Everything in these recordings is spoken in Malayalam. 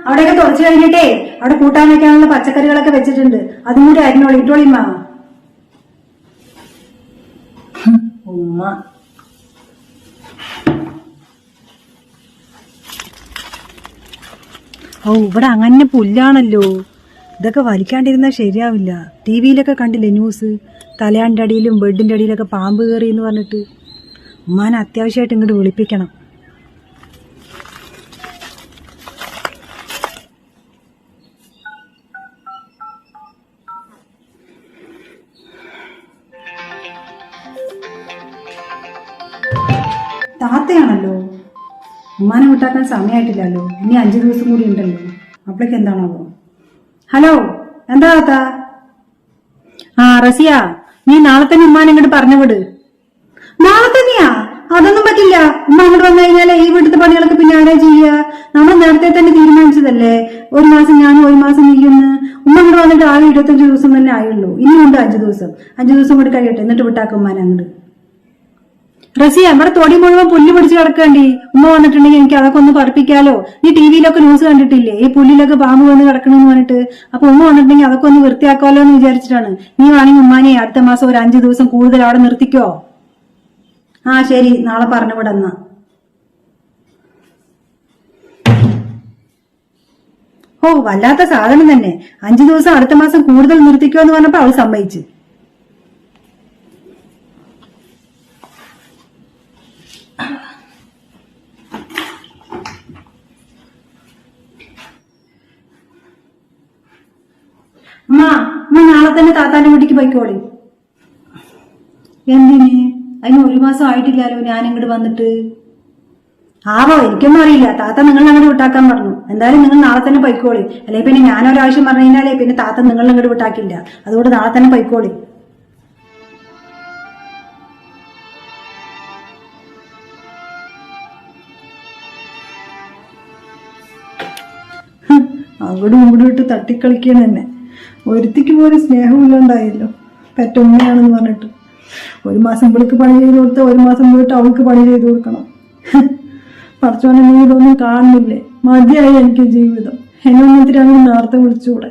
അവിടെയൊക്കെ തുറച്ചു കഴിഞ്ഞിട്ടേ അവിടെ കൂട്ടാൻ വെക്കാനുള്ള പച്ചക്കറികളൊക്കെ വെച്ചിട്ടുണ്ട്. അതും കൂടി അരിഞ്ഞോളി, ഇട്ടോളിമ്മ. ഉമ്മ ഇവിടെ അങ്ങനെ പുല്ലാണല്ലോ. ഇതൊക്കെ വലിക്കാണ്ടിരുന്നാൽ ശരിയാവില്ല. ടിവിയിലൊക്കെ കണ്ടില്ലേ ന്യൂസ്? തലയാണിന്റെ അടിയിലും ബെഡിന്റെ അടിയിലൊക്കെ പാമ്പ് കയറി എന്ന് പറഞ്ഞിട്ട്. ഉമ്മാനെ അത്യാവശ്യമായിട്ട് ഇങ്ങോട്ട് വിളിപ്പിക്കണം. താത്തയാണല്ലോ. ഉമ്മാനെ വിട്ടാക്കാൻ സമയമായിട്ടില്ലല്ലോ. ഇനി 5 ദിവസം കൂടി ഉണ്ടല്ലോ. അപ്പോഴേക്ക് എന്താണാവോ? ഹലോ, എന്താ താത്ത? റസിയ, നീ നാളെ തന്നെ ഉമ്മാനെ ഇങ്ങോട്ട് പറഞ്ഞു വിട്. നാളെ തന്നെയാ? അതൊന്നും പറ്റില്ല. ഉമ്മ അങ്ങോട്ട് വന്നു കഴിഞ്ഞാലേ ഈ വീട്ടിലത്തെ പണികളൊക്കെ പിന്നെ ആരാ ചെയ്യുക? നമ്മൾ നേരത്തെ തന്നെ തീരുമാനിച്ചതല്ലേ, 1 മാസം ഞാനും 1 മാസം നീയുന്ന്. ഉമ്മ അങ്ങോട്ട് വന്നിട്ട് ആകെ 25 ദിവസം തന്നെ ആയുള്ളൂ. ഇനിയുണ്ട് 5 ദിവസം. 5 ദിവസം കൂടി കഴിയട്ടെ, എന്നിട്ട് വിട്ടാക്കും ഉമ്മാനെ അങ്ങോട്ട്. റസിയ, നമ്മുടെ തൊടി മുഴുവൻ പുല്ല് പിടിച്ച് കിടക്കേണ്ടി. ഉമ്മ വന്നിട്ടുണ്ടെങ്കിൽ എനിക്ക് അതൊക്കെ ഒന്ന് പറപ്പിക്കാലോ. നീ ടിവിയിലൊക്കെ ന്യൂസ് കണ്ടിട്ടില്ലേ, ഈ പുല്ലിലൊക്കെ പാമ്പ് വന്ന് കിടക്കണമെന്ന് പറഞ്ഞിട്ട്? അപ്പൊ ഉമ്മ വന്നിട്ടുണ്ടെങ്കിൽ അതൊക്കെ ഒന്ന് വൃത്തിയാക്കാമല്ലോ എന്ന് വിചാരിച്ചിട്ടാണ്. നീ വേണമെങ്കിൽ ഉമ്മാനെ അടുത്ത മാസം ഒരു 5 ദിവസം കൂടുതൽ അവിടെ നിർത്തിക്കോ. ശരി, നാളെ പറഞ്ഞു വിടന്നാ. വല്ലാത്ത സാധനം തന്നെ. 5 ദിവസം അടുത്ത മാസം കൂടുതൽ നിർത്തിക്കോ എന്ന് പറഞ്ഞപ്പോ അവൾ സമ്മതിച്ചു. അമ്മ നാളെ തന്നെ താത്താന്റെ വീട്ടിക്ക് പോയിക്കോളി. എന്തിന്? അതിന് 1 മാസം ആയിട്ടില്ലല്ലോ ഞാൻ ഇങ്ങോട്ട് വന്നിട്ട്. എനിക്കൊന്നും അറിയില്ല. താത്ത നിങ്ങൾ അങ്ങോട്ട് വിട്ടാക്കാൻ പറഞ്ഞു. എന്തായാലും നിങ്ങൾ നാളെ തന്നെ പോയിക്കോളി. അല്ലെങ്കിൽ പിന്നെ ഞാനൊരാവശ്യം പറഞ്ഞു കഴിഞ്ഞാലേ പിന്നെ താത്ത നിങ്ങൾ അങ്ങോട്ട് വിട്ടാക്കില്ല. അതുകൊണ്ട് നാളെ തന്നെ പോയിക്കോളി. അങ്ങോട്ടും ഇങ്ങോട്ടും ഇട്ട് തട്ടിക്കളിക്കണ തന്നെ. ഒരുത്തിക്ക് പോലും സ്നേഹമില്ലാണ്ടായല്ലോ, പെറ്റുമ്മയാണെന്ന് പറഞ്ഞിട്ട്. 1 മാസം ഇവൾക്ക് പണി ചെയ്ത് കൊടുത്ത് 1 മാസം പോയിട്ട് അവൾക്ക് പണി ചെയ്ത് കൊടുക്കണം. പടച്ചോനെ, നീ ഇതൊന്നും കാണുന്നില്ലേ? മതിയായി എനിക്ക് ജീവിതം. എന്നെ ഒന്നിട്ട് അങ്ങനെ നേരത്തെ വിളിച്ചുകൂടെ?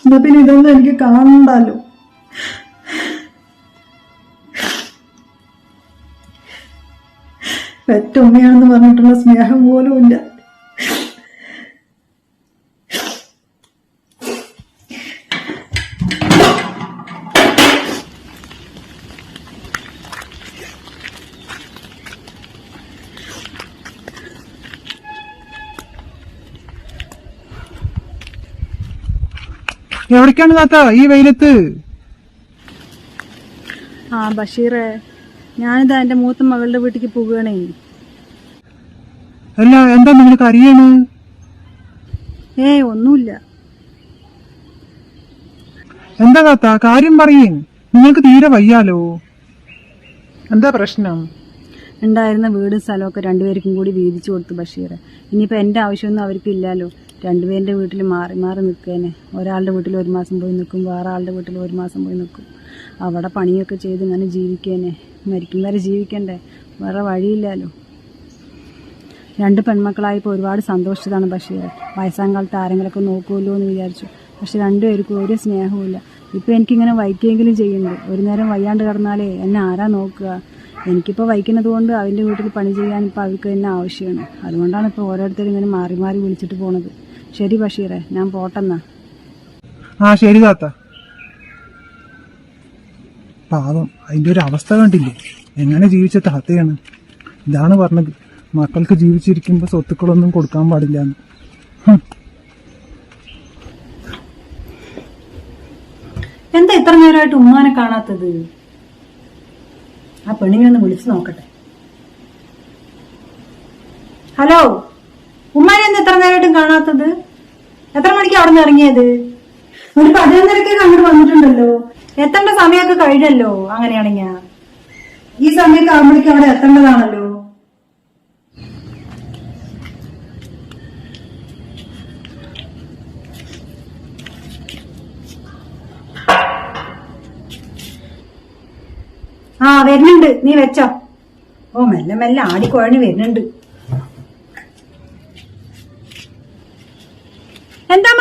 എന്നാ പിന്നെ ഇതൊന്നും എനിക്ക് കാണണ്ടല്ലോ. പെറ്റുമ്മയാണെന്ന് പറഞ്ഞിട്ടുള്ള സ്നേഹം പോലും ഇല്ല. എവിടേക്കാണ് താത്ത ഈ വെയിലത്ത്? ബഷീറെ, ഞാനിതാ എന്റെ മൂത്ത മകളുടെ വീട്ടിക്ക് പോവുകയാണേ. അല്ല, എന്താ നിങ്ങൾക്ക് അറിയാണ്? ഒന്നുമില്ല. എന്താ താത്ത, കാര്യം പറയേ. നിങ്ങൾക്ക് തീരെ വയ്യാലോ. എന്താ പ്രശ്നം? ഉണ്ടായിരുന്ന വീടും സ്ഥലമൊക്കെ 2 പേർക്കും കൂടി വീതിച്ചു കൊടുത്തു ബഷീറെ. ഇനിയിപ്പോ എന്റെ ആവശ്യമൊന്നും അവർക്ക് ഇല്ലല്ലോ. 2 പേരുടെ വീട്ടിൽ മാറി മാറി നിൽക്കേനെ. ഒരാളുടെ വീട്ടിൽ 1 മാസം പോയി നിൽക്കും, വേറെ ആളുടെ വീട്ടിൽ 1 മാസം പോയി നിൽക്കും. അവിടെ പണിയൊക്കെ ചെയ്ത് ഇങ്ങനെ ജീവിക്കേനെ. മരിക്കും വരെ ജീവിക്കണ്ടേ, വേറെ വഴിയില്ലല്ലോ. 2 പെൺമക്കളായപ്പോൾ ഒരുപാട് സന്തോഷിച്ചതാണ് ബഷീറെ. വയസ്സാം കാലത്ത് ആരെങ്കിലൊക്കെ നോക്കുമല്ലോ എന്ന് വിചാരിച്ചു. പക്ഷെ 2 പേർക്കും ഒരു സ്നേഹവുമില്ല. ഇപ്പം എനിക്കിങ്ങനെ വയ്ക്കെങ്കിലും ചെയ്യുന്നുണ്ട്. ഒരു നേരം വയ്യാണ്ട് കിടന്നാലേ എന്നെ ആരാ നോക്കുക? എനിക്കിപ്പോൾ വയ്ക്കുന്നത് കൊണ്ട് അവൻ്റെ വീട്ടിൽ പണി ചെയ്യാൻ ഇപ്പോൾ അവർക്ക് തന്നെ ആവശ്യമാണ്. അതുകൊണ്ടാണ് ഇപ്പോൾ ഓരോരുത്തരും ഇങ്ങനെ മാറി മാറി വിളിച്ചിട്ട് പോണത്. ശരി ബഷീറെ, ഞാൻ പോട്ടെന്നാ. ശരി താത്ത. പാവം, അതിൻ്റെ ഒരു അവസ്ഥ കണ്ടില്ലേ? എങ്ങനെ ജീവിച്ച താത്തയാണ്. ഇതാണ് പറഞ്ഞത്, മക്കൾക്ക് ജീവിച്ചിരിക്കുമ്പോൾ സ്വത്തുക്കളൊന്നും കൊടുക്കാൻ പാടില്ല എന്ന്. എന്താ ഇത്ര നേരമായിട്ട് ഉമ്മാനെ കാണാത്തത്? ആ പെണ്ണിനെ ഒന്ന് വിളിച്ചു നോക്കട്ടെ. ഹലോ, ഉമ്മാനെ എന്താ ഇത്ര നേരമായിട്ടും കാണാത്തത്? എത്ര മണിക്ക് അവിടെ നിന്ന് ഇറങ്ങിയത്? ഒരു 11:30 അങ്ങോട്ട് വന്നിട്ടുണ്ടല്ലോ. എത്തേണ്ട സമയമൊക്കെ കഴിഞ്ഞല്ലോ. അങ്ങനെയാണെങ്കിൽ ഈ സമയത്ത് ആകുമ്പോഴേക്കും അവിടെ എത്തേണ്ടതാണല്ലോ. വരുന്നുണ്ട്, നീ വെച്ചോ. മെല്ലെ മെല്ലെ ആടിക്കുഴഞ്ഞ് വരുന്നുണ്ട്.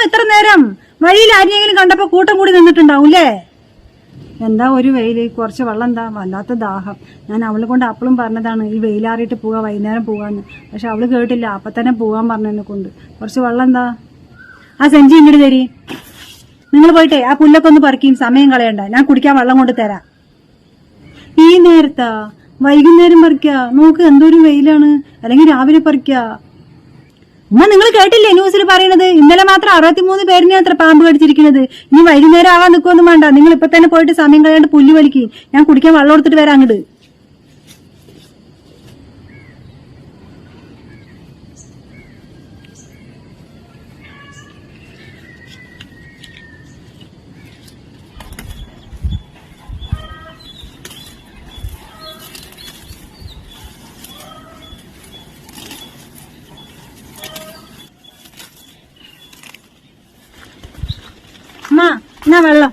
എത്ര നേരം? വഴിയിൽ ആരെങ്കിലും കണ്ടപ്പോ കൂട്ടം കൂടി നിന്നിട്ടുണ്ടാവൂലേ? എന്താ ഒരു വെയില്, കുറച്ച് വെള്ളം, എന്താ വല്ലാത്ത ദാഹം. ഞാൻ അവളെ കൊണ്ട് അപ്പോഴും പറഞ്ഞതാണ് ഈ വെയിലാറിയിട്ട് പോവാ, വൈകുന്നേരം പോകാന്ന്. പക്ഷെ അവള് കേട്ടില്ല, അപ്പൊ തന്നെ പോകാൻ പറഞ്ഞതിനെ കൊണ്ട്. കുറച്ച് വെള്ളം എന്താ? ആ സെഞ്ചി ഇങ്ങോട്ട് തരി. നിങ്ങൾ പോയിട്ടേ ആ പുല്ലൊക്കെ ഒന്ന് പറിക്കും, സമയം കളയണ്ട. ഞാൻ കുടിക്കാൻ വെള്ളം കൊണ്ട് തരാം. ഈ നേരത്താ? വൈകുന്നേരം പറിക്ക? നോക്ക് എന്തൊരു വെയിലാണ്. അല്ലെങ്കിൽ രാവിലെ പറിക്ക. ഉമ്മ, നിങ്ങൾ കേട്ടില്ലേ ന്യൂസിൽ പറയണത്? ഇന്നലെ മാത്രം 63 പേരിനെ അത്ര പാമ്പ് കടിച്ചിരിക്കുന്നത്. ഇനി വൈകുന്നേരം ആവാൻ നിൽക്കൊന്നും വേണ്ട. നിങ്ങൾ ഇപ്പൊ തന്നെ പോയിട്ട് സമയം കളയാണ്ട് പുല്ല് വലിക്ക്. ഞാൻ കുടിക്കാൻ വെള്ളം എടുത്തിട്ട് വരാം അങ്ങോട്ട്. എന്നാ വെള്ളം.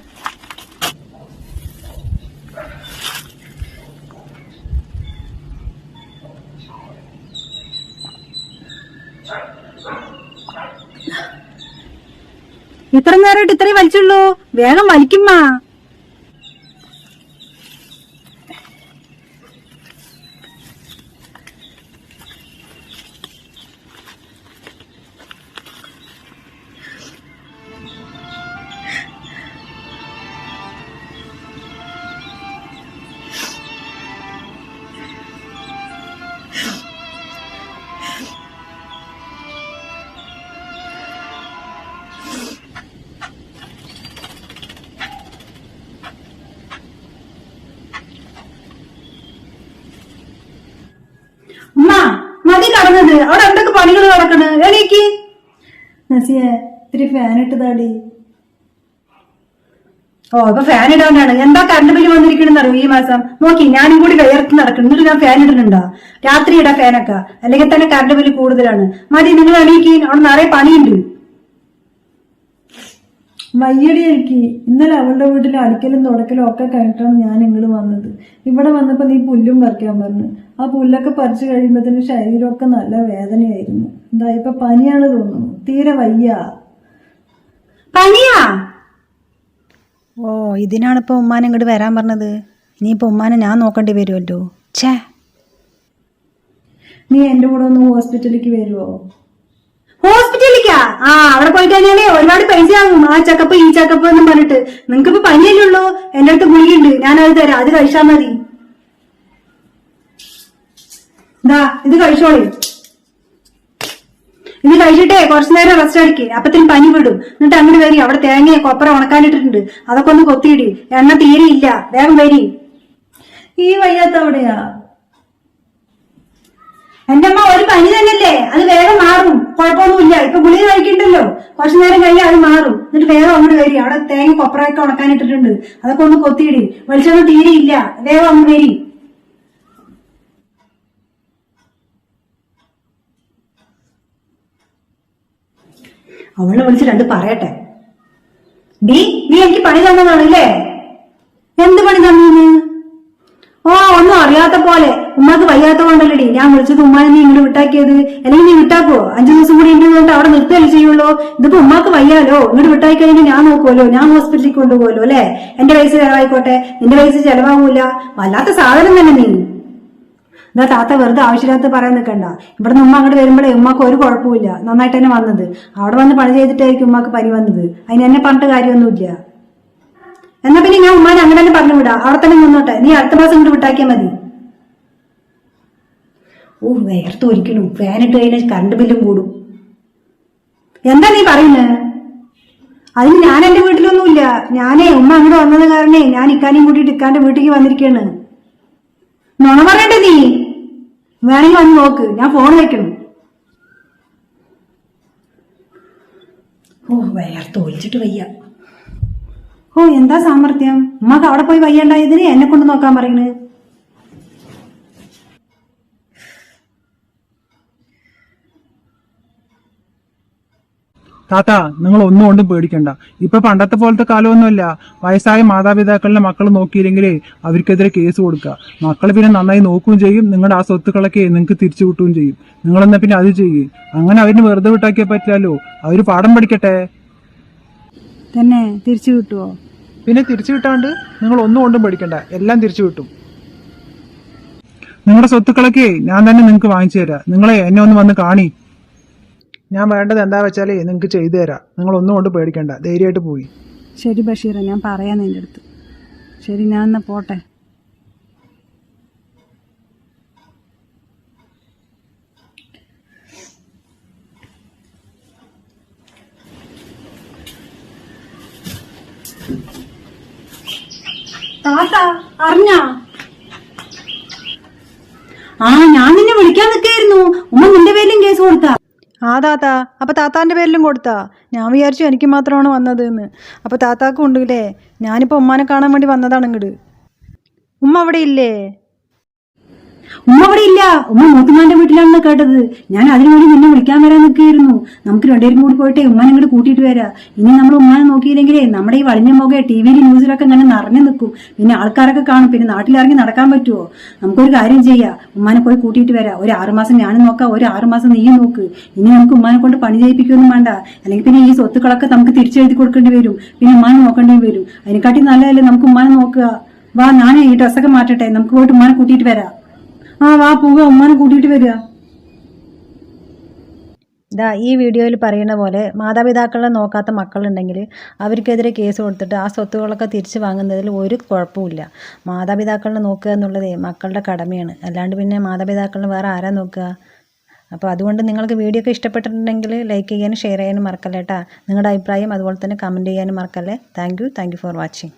ഇത്ര നേരമായിട്ട് ഇത്രയും വലിച്ചുള്ളൂ. വേഗം വലിക്കുമ്മാ. ഉമ്മ, മതി കടന്നത്. അവിടെ എന്തൊക്കെ പണികൾ നടക്കണ്? എണീക്ക്. നസിയെ, ഇത്തിരി ഫാൻ ഇട്ടതാടി. ഓ, ഇപ്പൊ ഫാൻ ഇടാനാണ്. എന്താ കറണ്ട് ബില്ല് വന്നിരിക്കണെന്ന് അറിയോ ഈ മാസം? നോക്കി, ഞാനും കൂടി വിയർത്ത് നടക്കണം. എന്നിട്ട് ഞാൻ ഫാൻ ഇടുന്നുണ്ടോ? രാത്രി ഇടാ ഫാനൊക്കെ, അല്ലെങ്കിൽ തന്നെ കറണ്ട് ബില്ല് കൂടുതലാണ്. മതി, നിങ്ങൾ എണീക്ക്. അവിടെ നിറയെ പണിയുണ്ട്. വയ്യടി എനിക്ക്. ഇന്നലെ അവളുടെ വീട്ടിൽ അടിക്കലും തുടക്കലും ഒക്കെ കഴിഞ്ഞിട്ടാണ് ഞാൻ ഇങ്ങോട്ട് വന്നത്. ഇവിടെ വന്നപ്പോ നീ പുല്ലും പറിക്കാൻ പറഞ്ഞു. ആ പുല്ലൊക്കെ പറിച്ചു കഴിയുമ്പോഴത്തേന് ശരീരമൊക്കെ നല്ല വേദനയായിരുന്നു. എന്താ ഇപ്പൊ പനിയാണ് തോന്നുന്നു. തീരെ വയ്യ. പനിയാ? ഓ, ഇതിനാണിപ്പോ ഉമ്മാനെ ഇങ്ങോട്ട് വരാൻ പറഞ്ഞത്. ഇനിയിപ്പോ ഉമ്മാനെ ഞാൻ നോക്കേണ്ടി വരുമല്ലോ. ഛേ, നീ എന്റെ കൂടെ ഒന്ന് ഹോസ്പിറ്റലിലേക്ക് വരുമോ? ഹോസ്പിറ്റലിലേക്കാ? ആ, അവിടെ പോയി കഴിഞ്ഞാലേ ഒരുപാട് പൈസ ആകും. ആ ചക്കപ്പ് ഈ ചക്കപ്പ് എന്നും പറഞ്ഞിട്ട്. നിങ്ങൾക്കിപ്പോ പനിയല്ലേ ഉള്ളൂ. എന്റെ അടുത്ത് ഗുളികയുണ്ട്, ഞാനത് തരാം. അത് കഴിച്ചാൽ മതി. എന്താ, ഇത് കഴിച്ചോളി. ഇത് കഴിച്ചിട്ടേ കുറച്ചു നേരം റെസ്റ്റ് അടിക്ക്. അപ്പത്തിന് പനി വിടും. എന്നിട്ട് അങ്ങനെ വരി. അവിടെ തേങ്ങയെ കൊപ്പറ ഉണക്കാനിട്ടിട്ടുണ്ട്, അതൊക്കെ ഒന്ന് കൊത്തിയിടി. എണ്ണ തീരെ ഇല്ല. വേഗം വരി. ഈ വയ്യാത്ത അവിടെയാ? എന്റെ അമ്മ, ഒരു പനി തന്നെയല്ലേ, അത് വേഗം മാറും. കുഴപ്പമൊന്നുമില്ല. ഇപ്പൊ ഗുളിക കഴിക്കണ്ടല്ലോ, കുറച്ചു നേരം കഴിഞ്ഞാൽ അത് മാറും. എന്നിട്ട് വേഗം അങ്ങോട്ട് വരി. അവിടെ തേങ്ങ കൊപ്പറയൊക്കെ ഉണക്കാനിട്ടിട്ടുണ്ട്, അതൊക്കെ ഒന്ന് കൊത്തിയിടി. വെളിച്ചെണ്ണ തീരെ ഇല്ല. വേഗം അങ്ങ് വരി. അവളെ വിളിച്ച് രണ്ട് പറയട്ടെ. നീ എനിക്ക് പണി തന്നതാണല്ലേ? എന്ത് പണി തന്നു? ഓ, ഒന്നും അറിയാത്ത പോലെ. ഉമ്മാക്ക് വയ്യാത്ത കൊണ്ടല്ലേ ഞാൻ വിളിച്ചത് ഉമ്മാനെ നീ ഇങ്ങോട്ട് വിട്ടാക്കിയത്. അല്ലെങ്കിൽ നീ വിട്ടാക്കോ? 5 ദിവസം കൂടി ഉണ്ടെന്നുകൊണ്ട് അവിടെ നിർത്തുകയല്ലേ ചെയ്യുള്ളൂ. ഇതിപ്പോ ഉമ്മാക്ക് വയ്യാലോ. ഇങ്ങോട്ട് വിട്ടാക്കി കഴിഞ്ഞാൽ ഞാൻ നോക്കുമല്ലോ, ഞാൻ ഹോസ്പിറ്റലിൽ കൊണ്ടുപോകല്ലോ അല്ലെ. എന്റെ പൈസ ചെലവായിക്കോട്ടെ, നിന്റെ പൈസ ചെലവാകൂല. വല്ലാത്ത സാധനം തന്നെ നീ. എന്നാ താത്ത വെറുതെ ആവശ്യമില്ലാത്ത പറയാൻ നിൽക്കണ്ട. ഇവിടെ ഉമ്മ അങ്ങോട്ട് വരുമ്പോഴേ ഉമ്മാക്ക് ഒരു കുഴപ്പമില്ല. നന്നായിട്ട് തന്നെ വന്നത്. അവിടെ വന്ന് പണി ചെയ്തിട്ടായിരിക്കും ഉമ്മാക്ക് പനി വന്നത്. അതിന് എന്നെ പറഞ്ഞിട്ട് കാര്യമൊന്നുമില്ല. എന്നാ പിന്നെ ഞാൻ ഉമ്മാനെ അങ്ങനെ തന്നെ പറഞ്ഞു വിടാം. അവിടെ തന്നെ നിന്നോട്ടെ. നീ അടുത്ത മാസം ഇങ്ങോട്ട് വിട്ടാക്കിയാൽ മതി. ഓ, വേർത്ത് ഒരിക്കലും. ഫാനിട്ട് കഴിഞ്ഞാൽ കറണ്ട് ബില്ലും കൂടും. എന്താ നീ പറയുന്നത്? അതിന് ഞാൻ എന്റെ വീട്ടിലൊന്നുമില്ല. ഞാനേ ഉമ്മ അങ്ങോട്ട് വന്നത് കാരണേ ഞാൻ ഇക്കാനെയും കൂട്ടിയിട്ട് ഇക്കാന്റെ വീട്ടിലേക്ക് വന്നിരിക്കുകയാണ്. നുണ പറയണ്ടേ നീ? വേണമെങ്കിൽ വന്ന് നോക്ക്. ഞാൻ ഫോൺ വെക്കണം. ഓ, വേർത്ത് ഒലിച്ചിട്ട് വയ്യ. ഓ, എന്താ സാമർത്ഥ്യം. ഉമ്മക്ക് അവിടെ പോയി വയ്യണ്ടായതിന് എന്നെ കൊണ്ട് നോക്കാൻ പറയുന്നത്. താത്ത, നിങ്ങൾ ഒന്നും കൊണ്ടും പേടിക്കണ്ട. ഇപ്പൊ പണ്ടത്തെ പോലത്തെ കാലമൊന്നുമല്ല. വയസ്സായ മാതാപിതാക്കളുടെ മക്കൾ നോക്കിയില്ലെങ്കിലേ അവർക്കെതിരെ കേസ് കൊടുക്കുക. മക്കൾ പിന്നെ നന്നായി നോക്കുകയും ചെയ്യും. നിങ്ങളുടെ ആ സ്വത്തുക്കളൊക്കെ നിങ്ങൾക്ക് തിരിച്ചു കിട്ടുകയും ചെയ്യും. നിങ്ങളെന്നാ പിന്നെ അത് ചെയ്യും. അങ്ങനെ അവരിന് വെറുതെ വിട്ടാക്കിയാൽ പറ്റില്ലല്ലോ. അവര് പാഠം പഠിക്കട്ടെ. തന്നെ തിരിച്ചു കിട്ടുമോ? പിന്നെ തിരിച്ചു കിട്ടാണ്ട് നിങ്ങൾ ഒന്നും കൊണ്ടും പേടിക്കണ്ട, എല്ലാം തിരിച്ചു കിട്ടും. നിങ്ങളുടെ സ്വത്തുക്കളൊക്കെ ഞാൻ തന്നെ നിങ്ങൾക്ക് വാങ്ങിച്ചു തരാം. നിങ്ങളെ എന്നെ ഒന്ന് വന്ന് കാണി. ഞാൻ വേണ്ടത് എന്താ വെച്ചാലേ നിങ്ങൾക്ക് ചെയ്തു തരാം. നിങ്ങൾ ഒന്നും കൊണ്ട് പേടിക്കണ്ട, ധൈര്യമായിട്ട് പോയി. ശരി ബഷീറ, ഞാൻ പറയാം നിൻ്റെ അടുത്ത്. ശരി, ഞാൻ എന്നാൽ പോട്ടെ. താത്ത അറിഞ്ഞാ? ആ, ഞാൻ നിന്നെ വിളിക്കാൻ നിൽക്കായിരുന്നു. ഉമ്മ നിന്റെ പേരിലും കേസ് കൊടുത്താ? ആ താത്ത, അപ്പൊ താത്താന്റെ പേരിലും കൊടുത്താ? ഞാൻ വിചാരിച്ചു എനിക്ക് മാത്രമാണ് വന്നത് എന്ന്. അപ്പൊ താത്താക്കും ഉണ്ടല്ലേ? ഞാനിപ്പോ ഉമ്മാനെ കാണാൻ വേണ്ടി വന്നതാണ് ഇങ്ങോട്ട്. ഉമ്മ അവിടെ ഇല്ലേ? ഉമ്മ അവിടെ ഇല്ല. ഉമ്മ മൂത്തുമാന്റെ വീട്ടിലാണെന്ന് കേട്ടത്. ഞാൻ അതിനുവേണ്ടി നിന്നെ വിളിക്കാൻ വരാൻ നിൽക്കുകയായിരുന്നു. നമുക്ക് രണ്ടുപേരും കൂടി പോയിട്ടേ ഉമ്മാനെ ഇങ്ങോട്ട് കൂട്ടിയിട്ട് വരാം. ഇനി നമ്മൾ ഉമ്മാനെ നോക്കിയില്ലെങ്കിലേ നമ്മുടെ ഈ വളിഞ്ഞ മുഖ ടിവിയിൽ ന്യൂസിലൊക്കെ ഇങ്ങനെ നിറഞ്ഞു നിൽക്കും. പിന്നെ ആൾക്കാരൊക്കെ കാണും. പിന്നെ നാട്ടിലിറങ്ങി നടക്കാൻ പറ്റുമോ? നമുക്കൊരു കാര്യം ചെയ്യാം, ഉമ്മാനെ പോയി കൂട്ടിയിട്ട് വരാം. ഒരു 6 മാസം ഞാനും നോക്കാം, ഒരു 6 മാസം നീയും നോക്ക്. ഇനി നമുക്ക് ഉമ്മാനെ കൊണ്ട് പണി ചെയ്യിപ്പിക്കൊന്നും വേണ്ട. അല്ലെങ്കിൽ പിന്നെ ഈ സ്വത്തുക്കളൊക്കെ നമുക്ക് തിരിച്ചെഴുതി കൊടുക്കേണ്ടി വരും. പിന്നെ ഉമ്മാനെ നോക്കേണ്ടി വരും. അതിനെക്കാട്ടി നല്ലതല്ലേ നമുക്ക് ഉമ്മാനെ നോക്കുക. വാ, ഞാൻ ഈ ഡ്രസ്സൊക്കെ മാറ്റട്ടെ, നമുക്ക് പോയിട്ട് ഉമ്മാനെ കൂട്ടിയിട്ട് വരാം. ആ വാ, പോവുക, ഉമ്മാനെ കൂട്ടിയിട്ട് വരിക. ഇതാ ഈ വീഡിയോയിൽ പറയുന്ന പോലെ മാതാപിതാക്കളെ നോക്കാത്ത മക്കളുണ്ടെങ്കിൽ അവർക്കെതിരെ കേസ് കൊടുത്തിട്ട് ആ സ്വത്തുകളൊക്കെ തിരിച്ചു വാങ്ങുന്നതിൽ ഒരു കുഴപ്പമില്ല. മാതാപിതാക്കളെ നോക്കുക എന്നുള്ളതേ മക്കളുടെ കടമയാണ്. അല്ലാണ്ട് പിന്നെ മാതാപിതാക്കളെ വേറെ ആരാ നോക്കുക? അപ്പോൾ അതുകൊണ്ട് നിങ്ങൾക്ക് വീഡിയോ ഒക്കെ ഇഷ്ടപ്പെട്ടിട്ടുണ്ടെങ്കിൽ ലൈക്ക് ചെയ്യാനും ഷെയർ ചെയ്യാനും മറക്കല്ലേട്ടാ. നിങ്ങളുടെ അഭിപ്രായം അതുപോലെ തന്നെ കമൻറ്റ് ചെയ്യാനും മറക്കല്ലേ. Thank you for watching.